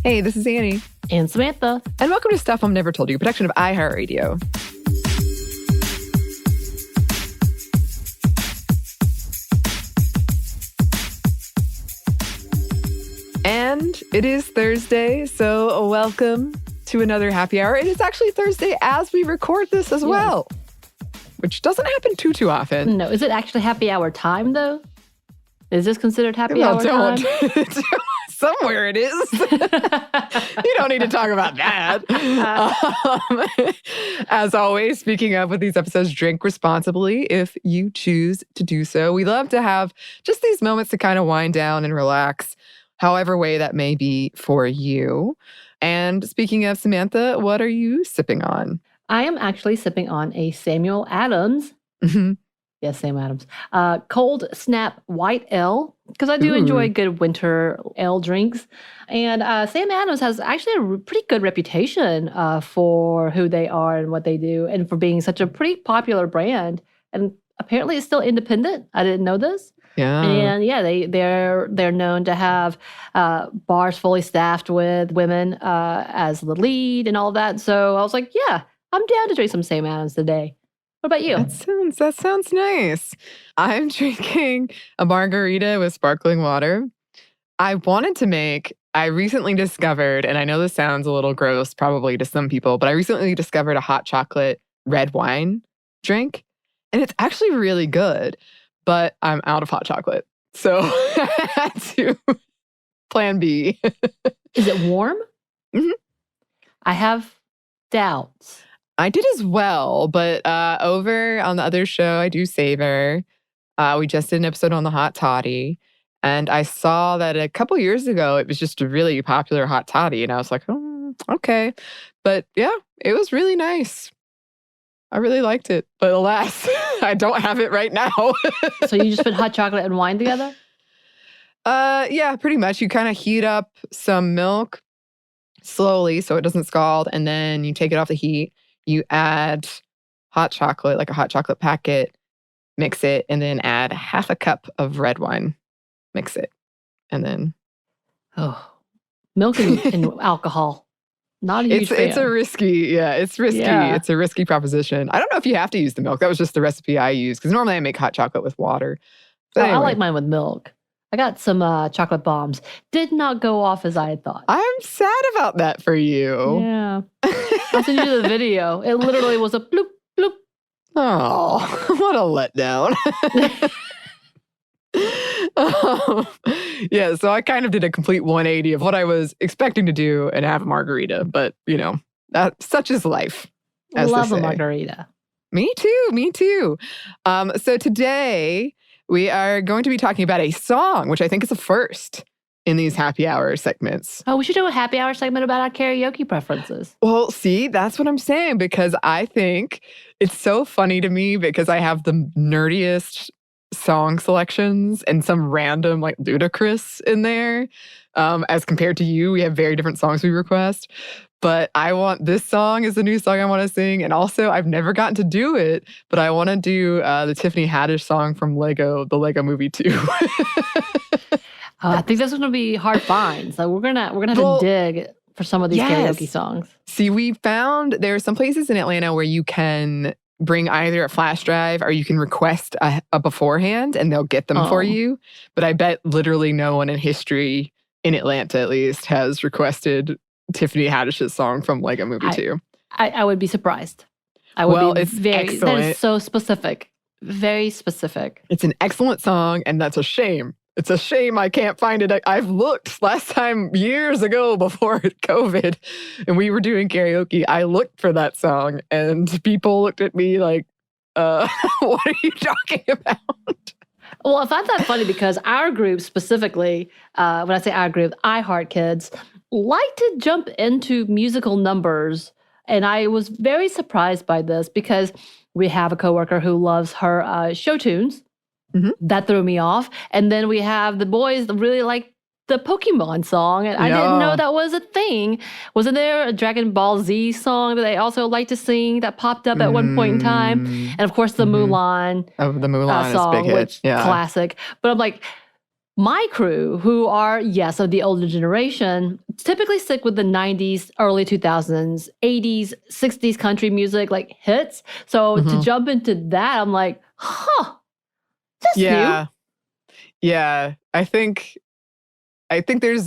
Hey, this is Anney and Samantha. And welcome to Stuff Mom Never Told You, a production of iHeartRadio. And it is Thursday, so welcome to another happy hour. It is actually Thursday as we record this as well, which doesn't happen too often. No, is it actually happy hour time, though? Is this considered happy hour time? Somewhere it is. You don't need to talk about that. As always, speaking of with these episodes, drink responsibly if you choose to do so. We love to have just these moments to kind of wind down and relax, however way that may be for you. And speaking of Samantha, what are you sipping on? I am actually sipping on a Samuel Adams. Mm-hmm. Yes, Sam Adams. Cold Snap White Ale, because I do enjoy good winter ale drinks. And Sam Adams has actually a pretty good reputation for who they are and what they do, and for being such a pretty popular brand. And apparently it's still independent. I didn't know this. Yeah. And yeah, they're known to have bars fully staffed with women as the lead and all of that. So I was like, yeah, I'm down to drink some Sam Adams today. What about you? That sounds nice. I'm drinking a margarita with sparkling water. I recently discovered, and I know this sounds a little gross probably to some people, but I recently discovered a hot chocolate red wine drink, and it's actually really good, but I'm out of hot chocolate. So I had to plan B. Is it warm? Mm-hmm. I have doubts. I did as well, but over on the other show, I Do Savor, we just did an episode on the hot toddy, and I saw that a couple years ago, it was just a really popular hot toddy, and I was like, oh, okay. But yeah, it was really nice. I really liked it, but alas, I don't have it right now. So you just put hot chocolate and wine together? Yeah, pretty much. You kind of heat up some milk slowly so it doesn't scald, and then you take it off the heat. You add hot chocolate, like a hot chocolate packet, mix it, and then add half a cup of red wine. Mix it. And then... Oh, milk and alcohol. Not a huge fan. It's risky. Yeah. It's a risky proposition. I don't know if you have to use the milk. That was just the recipe I used, because normally I make hot chocolate with water. But anyway. I like mine with milk. I got some chocolate bombs. Did not go off as I had thought. I'm sad about that for you. Yeah. I'll send you the video. It literally was a bloop, bloop. Oh, what a letdown. Yeah, so I kind of did a complete 180 of what I was expecting to do and have a margarita. But, such is life. Love a margarita. Me too. So today we are going to be talking about a song, which I think is a first in these happy hour segments. Oh, we should do a happy hour segment about our karaoke preferences. Well, see, that's what I'm saying, because I think it's so funny to me because I have the nerdiest song selections and some random, like, ludicrous in there. As compared to you, we have very different songs we request. But I want this song is the new song I want to sing. And also, I've never gotten to do it, but I want to do the Tiffany Haddish song from the Lego Movie 2. I think that's going to be hard finds. Like we're gonna have to dig for some of these karaoke songs. See, we found there are some places in Atlanta where you can bring either a flash drive or you can request a beforehand, and they'll get them for you. But I bet literally no one in history, in Atlanta at least, has requested Tiffany Haddish's song from Lego Movie 2. I would be surprised. It's excellent. That is so specific. Very specific. It's an excellent song, and that's a shame. It's a shame I can't find it. I've looked last time years ago before COVID, and we were doing karaoke. I looked for that song, and people looked at me like, what are you talking about? Well, I find that funny because our group specifically, when I say our group, I Heart Kids, like to jump into musical numbers. And I was very surprised by this because we have a coworker who loves her show tunes. Mm-hmm. That threw me off. And then we have the boys that really like the Pokemon song. And I didn't know that was a thing. Wasn't there a Dragon Ball Z song that they also like to sing that popped up at one point in time? And of course, the Mulan. Oh, the Mulan song, is a big hit. Classic. But I'm like, My crew, who are, yes, of the older generation, typically stick with the 90s, early 2000s, 80s, 60s country music, like hits. So to jump into that, I'm like, huh, that's new. Yeah. I think there's,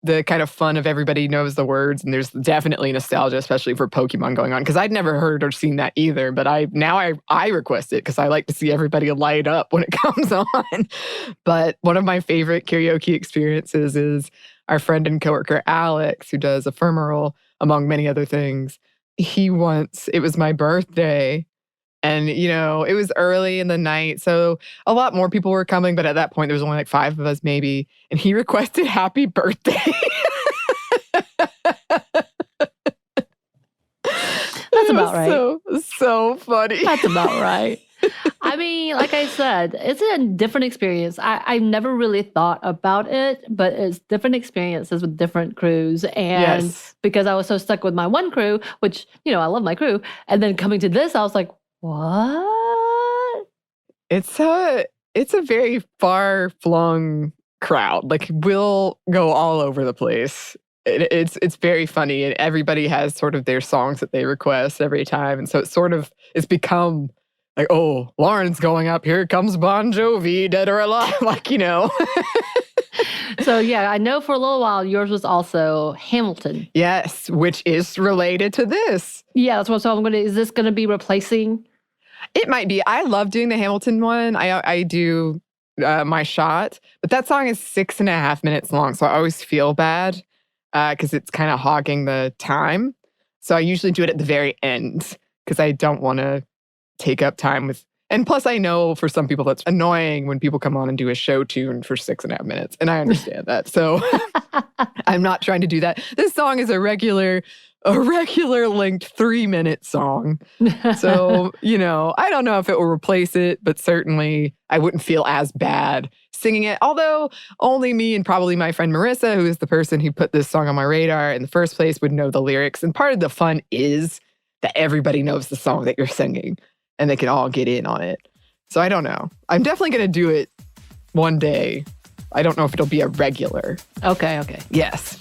the kind of fun of everybody knows the words, and there's definitely nostalgia, especially for Pokemon going on, because I'd never heard or seen that either, but I request it because I like to see everybody light up when it comes on. But one of my favorite karaoke experiences is our friend and coworker Alex, who does Ephemeral, among many other things. It was my birthday, and, it was early in the night, so a lot more people were coming, but at that point, there was only like 5 of us maybe, and he requested happy birthday. That's about right. So funny. That's about right. I mean, like I said, it's a different experience. I've never really thought about it, but it's different experiences with different crews. And because I was so stuck with my one crew, which, I love my crew, and then coming to this, I was like, what? It's a very far-flung crowd. Like, we'll go all over the place. It's very funny, and everybody has sort of their songs that they request every time. And so it's become like, oh, Lauren's going up, here comes Bon Jovi, Dead or Alive, So yeah, I know for a little while yours was also Hamilton. Yes, which is related to this. Yeah, that's what. So is this gonna be replacing? It might be. I love doing the Hamilton one. I do My Shot, but that song is 6.5 minutes long, so I always feel bad because it's kind of hogging the time. So I usually do it at the very end because I don't want to take up time with. And plus, I know for some people that's annoying when people come on and do a show tune for 6.5 minutes, and I understand that. So I'm not trying to do that. This song is a regular length 3-minute song. So, I don't know if it will replace it, but certainly I wouldn't feel as bad singing it. Although only me and probably my friend Marissa, who is the person who put this song on my radar in the first place, would know the lyrics. And part of the fun is that everybody knows the song that you're singing and they can all get in on it. So I don't know. I'm definitely going to do it one day. I don't know if it'll be a regular. Okay. Yes.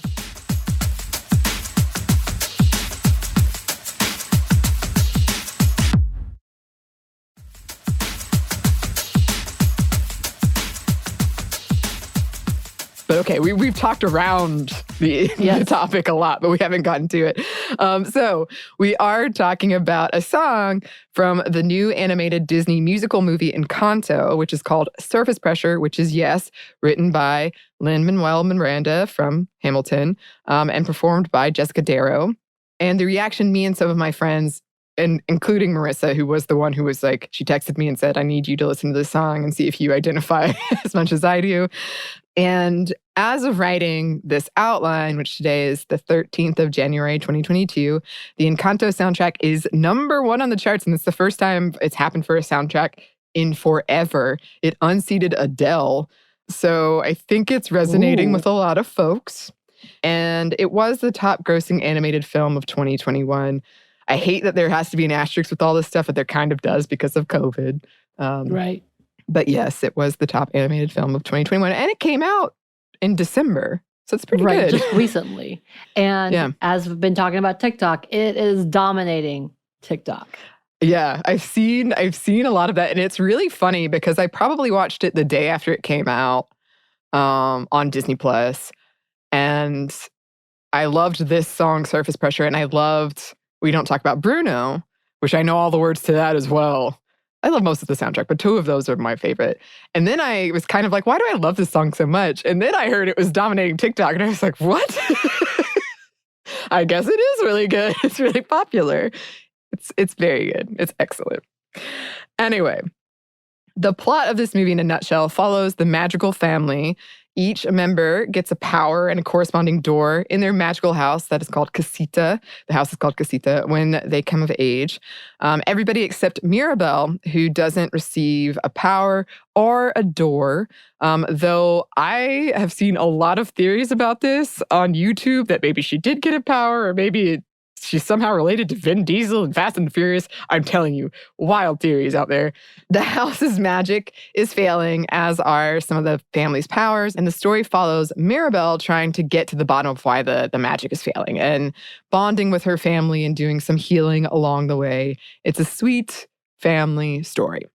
But okay, we've talked around the topic a lot, but we haven't gotten to it. So we are talking about a song from the new animated Disney musical movie Encanto, which is called Surface Pressure, which is, written by Lin-Manuel Miranda from Hamilton and performed by Jessica Darrow. And the reaction me and some of my friends, and including Marissa, who was the one who was like, she texted me and said, I need you to listen to this song and see if you identify as much as I do. And as of writing this outline, which today is the 13th of January, 2022, the Encanto soundtrack is number 1 on the charts. And it's the first time it's happened for a soundtrack in forever. It unseated Adele. So I think it's resonating with a lot of folks. And it was the top grossing animated film of 2021. I hate that there has to be an asterisk with all this stuff, but there kind of does because of COVID. Right. But yes, it was the top animated film of 2021. And it came out in December. So it's pretty good. Just recently. And as we've been talking about TikTok, it is dominating TikTok. Yeah, I've seen a lot of that. And it's really funny because I probably watched it the day after it came out on Disney Plus. And I loved this song, Surface Pressure. And I loved We Don't Talk About Bruno, which I know all the words to that as well. I love most of the soundtrack, but 2 of those are my favorite. And then I was kind of like, why do I love this song so much? And then I heard it was dominating TikTok, and I was like, what? I guess it is really good. It's really popular. It's very good. It's excellent. Anyway, the plot of this movie in a nutshell follows the magical family. Each member gets a power and a corresponding door in their magical house that is called Casita. The house is called Casita when they come of age. Everybody except Mirabelle, who doesn't receive a power or a door. Though I have seen a lot of theories about this on YouTube that maybe she did get a power or maybe she's somehow related to Vin Diesel and Fast and the Furious. I'm telling you, wild theories out there. The house's magic is failing, as are some of the family's powers. And the story follows Mirabelle trying to get to the bottom of why the magic is failing and bonding with her family and doing some healing along the way. It's a sweet family story.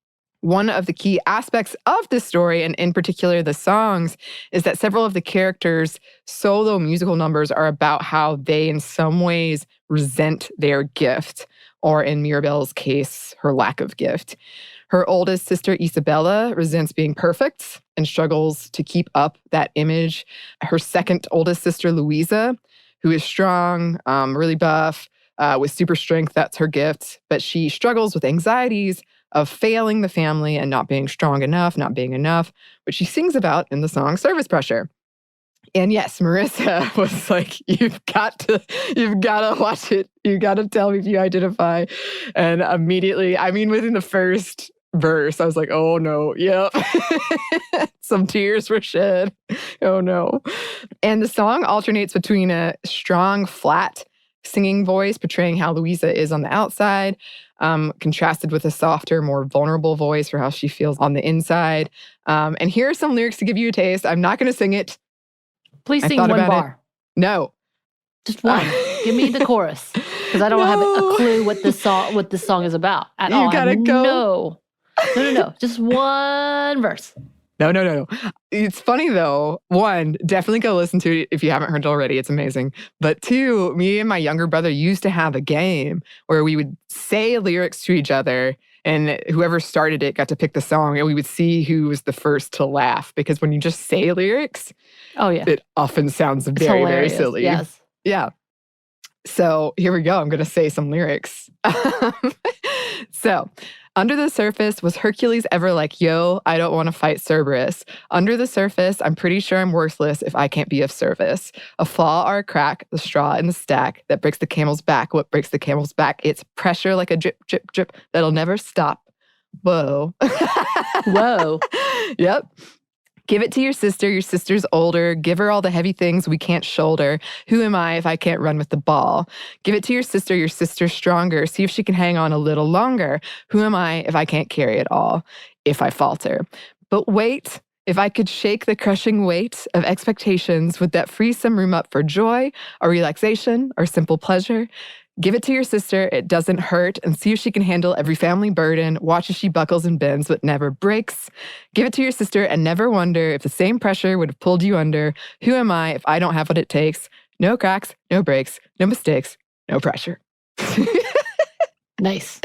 One of the key aspects of this story, and in particular the songs, is that several of the characters' solo musical numbers are about how they in some ways resent their gift, or in Mirabelle's case, her lack of gift. Her oldest sister, Isabella, resents being perfect and struggles to keep up that image. Her second oldest sister, Louisa, who is strong, really buff, with super strength, that's her gift, but she struggles with anxieties of failing the family and not being strong enough, not being enough, which she sings about in the song Service Pressure. And yes, Marissa was like, you've got to watch it. You got to tell me if you identify. And immediately, I mean, within the first verse, I was like, oh no, yep. Some tears were shed. Oh no. And the song alternates between a strong, flat singing voice portraying how Louisa is on the outside, contrasted with a softer, more vulnerable voice for how she feels on the inside. And here are some lyrics to give you a taste. I'm not going to sing it. Please sing one bar. No. Just one. Give me the chorus. Because I don't have a clue what this song is about at all. You gotta go. No. Just one verse. No. It's funny though. One, definitely go listen to it if you haven't heard it already. It's amazing. But two, me and my younger brother used to have a game where we would say lyrics to each other, and whoever started it got to pick the song, and we would see who was the first to laugh. Because when you just say lyrics, it often sounds very, very silly. Yes. Yeah. So here we go. I'm going to say some lyrics. So, under the surface, was Hercules ever like, yo, I don't want to fight Cerberus? Under the surface, I'm pretty sure I'm worthless if I can't be of service. A flaw or a crack, the straw in the stack that breaks the camel's back. What breaks the camel's back? It's pressure like a drip, drip, drip that'll never stop. Whoa. Whoa. Yep. Give it to your sister's older. Give her all the heavy things we can't shoulder. Who am I if I can't run with the ball? Give it to your sister's stronger. See if she can hang on a little longer. Who am I if I can't carry it all? If I falter. But wait, if I could shake the crushing weight of expectations, would that free some room up for joy, or relaxation, or simple pleasure? Give it to your sister, it doesn't hurt, and see if she can handle every family burden. Watch as she buckles and bends but never breaks. Give it to your sister and never wonder if the same pressure would have pulled you under. Who am I if I don't have what it takes? No cracks, no breaks, no mistakes, no pressure. Nice.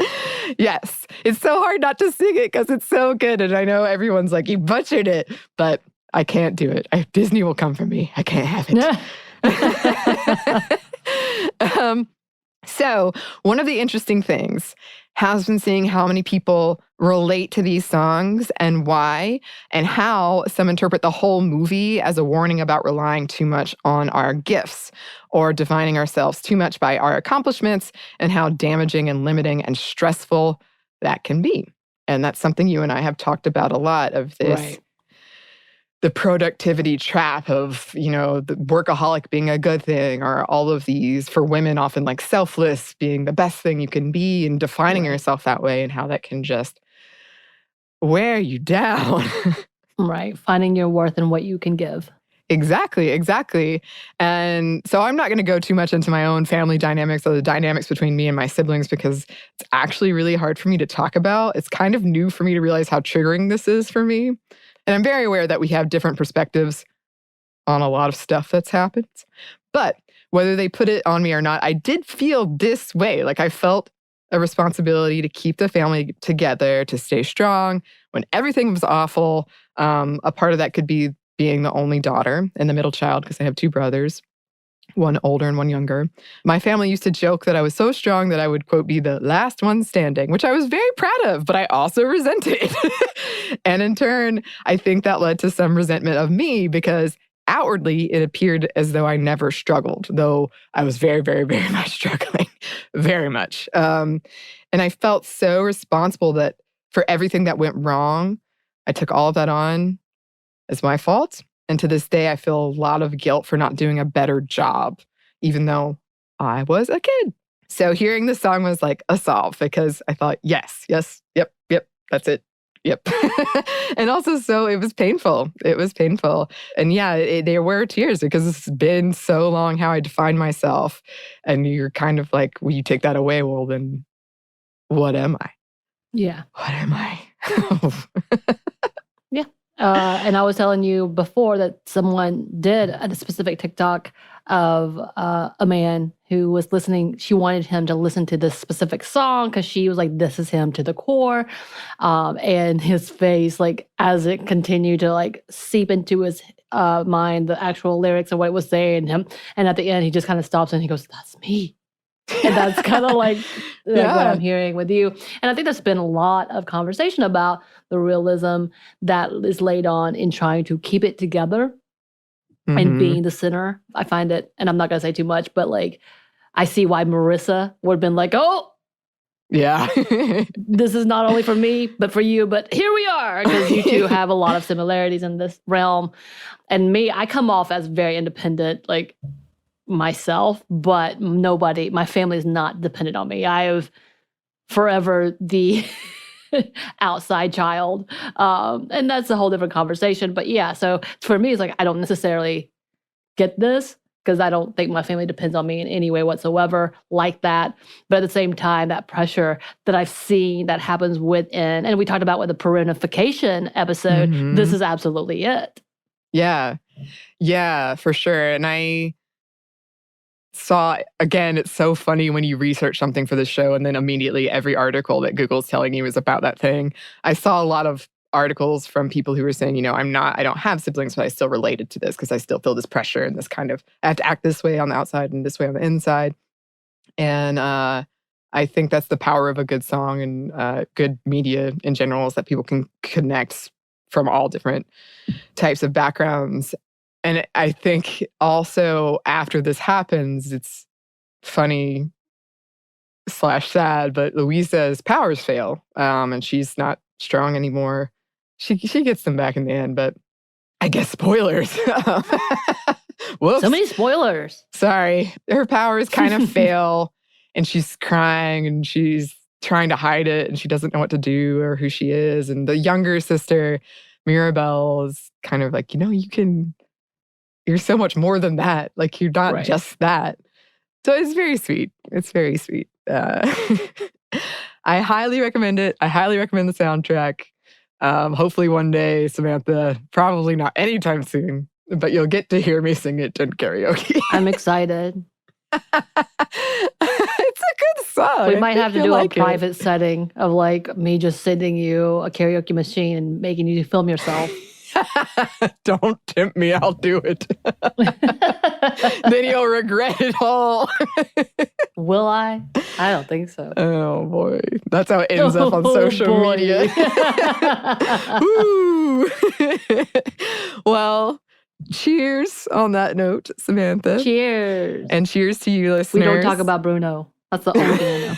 Yes. It's so hard not to sing it because it's so good. And I know everyone's like, you butchered it, but I can't do it. Disney will come for me. I can't have it. So one of the interesting things has been seeing how many people relate to these songs and why, and how some interpret the whole movie as a warning about relying too much on our gifts or defining ourselves too much by our accomplishments, and how damaging and limiting and stressful that can be. And that's something you and I have talked about a lot, of this. Right. The productivity trap of, the workaholic being a good thing, or all of these, for women, often like selfless being the best thing you can be, and defining yourself that way, and how that can just wear you down. Right. Finding your worth in what you can give. Exactly. And so I'm not going to go too much into my own family dynamics or the dynamics between me and my siblings, because it's actually really hard for me to talk about. It's kind of new for me to realize how triggering this is for me. And I'm very aware that we have different perspectives on a lot of stuff that's happened. But whether they put it on me or not, I did feel this way. Like I felt a responsibility to keep the family together, to stay strong when everything was awful. A part of that could be being the only daughter and the middle child, because I have two brothers, one older and one younger. My family used to joke that I was so strong that I would, quote, be the last one standing, which I was very proud of, but I also resented. And in turn, I think that led to some resentment of me, because outwardly it appeared as though I never struggled, though I was very, very, very much struggling, very much. And I felt so responsible that for everything that went wrong, I took all of that on as my fault. And to this day, I feel a lot of guilt for not doing a better job, even though I was a kid. So hearing the song was like a solve because I thought, yes, yep, that's it. Yep. And also, so it was painful. It was painful. And yeah, there were tears because it's been so long how I defined myself. And you're kind of like, well, you take that away. Well, then what am I? Yeah. What am I? Yeah. And I was telling you before that someone did a specific TikTok of a man who was listening. She wanted him to listen to this specific song because she was like, this is him to the core. And his face, like, as it continued to like seep into his mind, the actual lyrics and what it was saying him. And at the end, he just kind of stops and he goes, that's me. And that's kind of like what I'm hearing with you. And I think there's been a lot of conversation about the realism that is laid on in trying to keep it together and being the center. I find it, and I'm not going to say too much, but like, I see why Marissa would have been like, oh, yeah, this is not only for me, but for you. But here we are, because you two have a lot of similarities in this realm. And me, I come off as very independent, like, myself, but nobody, my family is not dependent on me. I have forever the outside child. And that's a whole different conversation. But yeah, so for me, it's like, I don't necessarily get this because I don't think my family depends on me in any way whatsoever like that. But at the same time, that pressure that I've seen that happens within, and we talked about with the parentification episode, this is absolutely it. Yeah, for sure. And I saw, again, it's so funny when you research something for the show and then immediately every article that Google's telling you is about that thing. I saw a lot of articles from people who were saying, you know, I don't have siblings, but I still related to this because I still feel this pressure and this kind of, I have to act this way on the outside and this way on the inside. And I think that's the power of a good song and good media in general, is that people can connect from all different types of backgrounds. And I think also after this happens, it's funny / sad, but Louisa's powers fail, and she's not strong anymore. She gets them back in the end, but I guess spoilers. Whoops. So many spoilers. Sorry. Her powers kind of fail, and she's crying, and she's trying to hide it, and she doesn't know what to do or who she is. And the younger sister, Mirabelle, is kind of like, you know, you're so much more than that. Like, you're not just that. So it's very sweet. It's very sweet. I highly recommend it. I highly recommend the soundtrack. Hopefully one day, Samantha, probably not anytime soon, but you'll get to hear me sing it in karaoke. I'm excited. It's a good song. We might have to do a private setting of like me just sending you a karaoke machine and making you film yourself. Don't tempt me, I'll do it. Then you'll regret it all. Will I? I don't think so. Oh boy. That's how it ends up on social media. Well, cheers on that note, Samantha. Cheers. And cheers to you, listeners. We don't talk about Bruno. That's the only thing I know.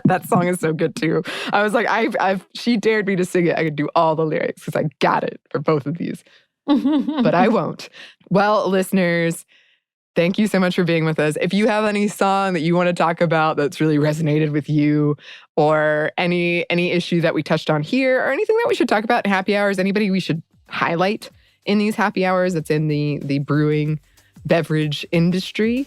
That song is so good too. I was like, she dared me to sing it. I could do all the lyrics because I got it for both of these. But I won't. Well, listeners, thank you so much for being with us. If you have any song that you want to talk about that's really resonated with you, or any issue that we touched on here, or anything that we should talk about in happy hours, anybody we should highlight in these happy hours that's in the brewing beverage industry,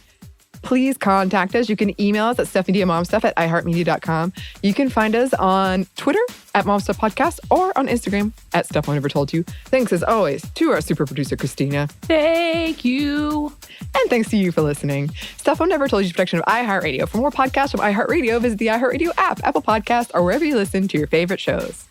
please contact us. You can email us at stuffmediamomstuff@iheartmedia.com. You can find us on Twitter @momstuffpodcast or on Instagram @stuffInevertoldYou. Thanks as always to our super producer, Christina. Thank you. And thanks to you for listening. Stuff I Never Told You is a production of iHeartRadio. For more podcasts from iHeartRadio, visit the iHeartRadio app, Apple Podcasts, or wherever you listen to your favorite shows.